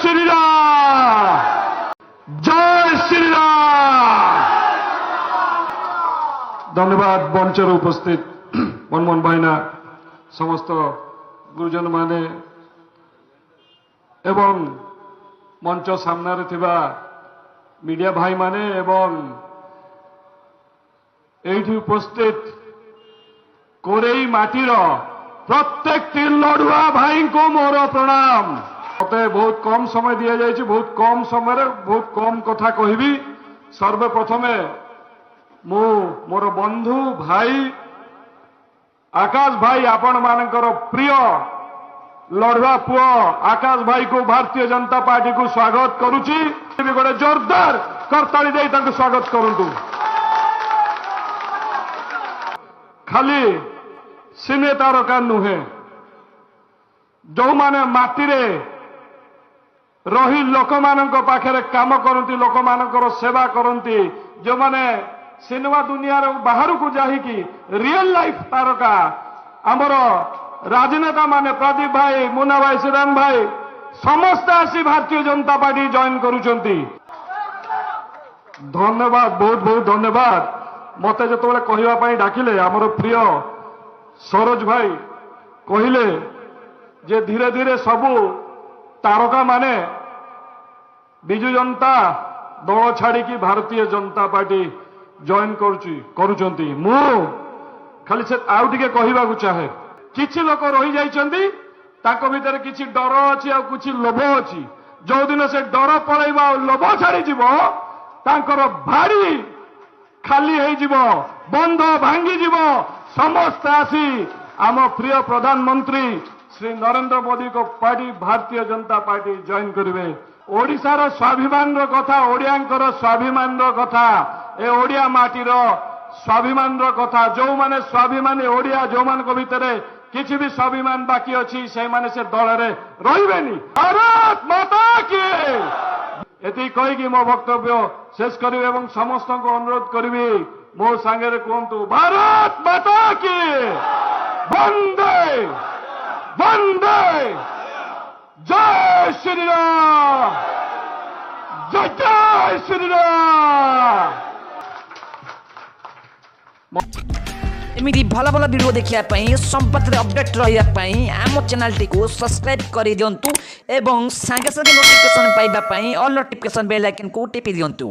শ্রীরাম, জয় শ্রীরাম। ধন্যবাদ মঞ্চের উপস্থিত মনমোহন ভাইনা, সমস্ত গুরুজন মানে এবং মঞ্চ সামনে থিবা মিডিয়া ভাই মানে এবং এইটি উপস্থিত কোরেই মাটির প্রত্যেকটি লড়ুয়া ভাইଙ୍କୁ মোর প্রণাম। মতে বহুত কম সময় দিয়া যাইছি, বহুত কম সময়ে বহুত কম কথা কহিবি। সর্বপ্রথমে মু মোর বন্ধু ভাই আকাশ ভাই আপন মানଙ୍କର প্রিয় লড়ুয়া পুଅ আকাশ ভাইକୁ ଭାରତୀୟ ଜନତା ପାର୍ଟିକୁ ସ୍ୱାଗତ କରୁଛି। ଗୋଟେ ଜୋରଦାର କରତାଳି ଦେଇ ତାଙ୍କୁ ସ୍ୱାଗତ କରନ୍ତୁ। ଖାଲି ସିନେ ତାରକା ନୁହେଁ, ଯୋଉମାନେ ମାଟିରେ ରହି ଲୋକମାନଙ୍କ ପାଖରେ କାମ କରନ୍ତି, ଲୋକମାନଙ୍କର ସେବା କରନ୍ତି, ଯେଉଁମାନେ ସିନେମା ଦୁନିଆର ବାହାରକୁ ଯାଇକି ରିଏଲ ଲାଇଫ ତାରକା ଆମର ରାଜନେତା ମାନେ ପ୍ରଦୀପ ଭାଇ, ମୁନା ଭାଇ, ଶ୍ରୀରାମ ଭାଇ ସମସ୍ତେ ଆସି ଭାରତୀୟ ଜନତା ପାର୍ଟି ଜଏନ୍ କରୁଛନ୍ତି। ଧନ୍ୟବାଦ, ବହୁତ ବହୁତ ଧନ୍ୟବାଦ। ମତେ ଯେତେବେଳେ କହିବା ପାଇଁ ଡାକିଲେ ଆମର ପ୍ରିୟ ସରୋଜ ଭାଇ କହିଲେ ଯେ ଧୀରେ ଧୀରେ ସବୁ ତାରକା ମାନେ ବିଜୁ ଜନତା ଦଳ ଛାଡ଼ିକି ଭାରତୀୟ ଜନତା ପାର୍ଟି ଜଏନ୍ କରୁଛନ୍ତି। ମୁଁ ଖାଲି ସେ ଆଉ ଟିକେ କହିବାକୁ ଚାହେଁ, କିଛି ଲୋକ ରହିଯାଇଛନ୍ତି, ତାଙ୍କ ଭିତରେ କିଛି ଡର ଅଛି ଆଉ କିଛି ଲୋଭ ଅଛି। ଯୋଉଦିନ ସେ ଡର ପଳେଇବ ଆଉ ଲୋଭ ଛାଡ଼ିଯିବ, ତାଙ୍କର ଭାଡ଼ି ଖାଲି ହେଇଯିବ, ବନ୍ଧ ଭାଙ୍ଗିଯିବ। ସମସ୍ତେ ଆସି ଆମ ପ୍ରିୟ ପ୍ରଧାନମନ୍ତ୍ରୀ ଶ୍ରୀ ନରେନ୍ଦ୍ର ମୋଦିଙ୍କ ପାର୍ଟି ଭାରତୀୟ ଜନତା ପାର୍ଟି ଜଏନ୍ କରିବେ। ଓଡ଼ିଶାର ସ୍ୱାଭିମାନର କଥା, ଓଡ଼ିଆଙ୍କର ସ୍ୱାଭିମାନର କଥା, ଏ ଓଡ଼ିଆ ମାଟିର ସ୍ୱାଭିମାନର କଥା। ଯୋଉମାନେ ସ୍ୱାଭିମାନୀ ଓଡ଼ିଆ, ଯୋଉମାନଙ୍କ ଭିତରେ କିଛି ବି ସ୍ୱାଭିମାନ ବାକି ଅଛି, ସେମାନେ ସେ ଦଳରେ ରହିବେନି। ଭାରତ ମାତା କି। ଏତିକି କହିକି ମୋ ବକ୍ତବ୍ୟ ଶେଷ କରିବି ଏବଂ ସମସ୍ତଙ୍କୁ ଅନୁରୋଧ କରିବି ମୋ ସାଙ୍ଗରେ କୁହନ୍ତୁ ଭାରତ ମାତା କି। ବନ୍ଦେ ବନ୍ଦେ ଜୟ ଶ୍ରୀରାମ, ଜୟ ଜୟ ଶ୍ରୀରାମ। एमिति भल भल वीडियो देखा संपर्क अपडेट रही आम चैनल टी सब्सक्राइब कर दिंतु एवं सांगे सांगे नोटिफिकेशन पाइबा ऑल नोटिफिकेशन बेल आइकन को टिपि दिंतु।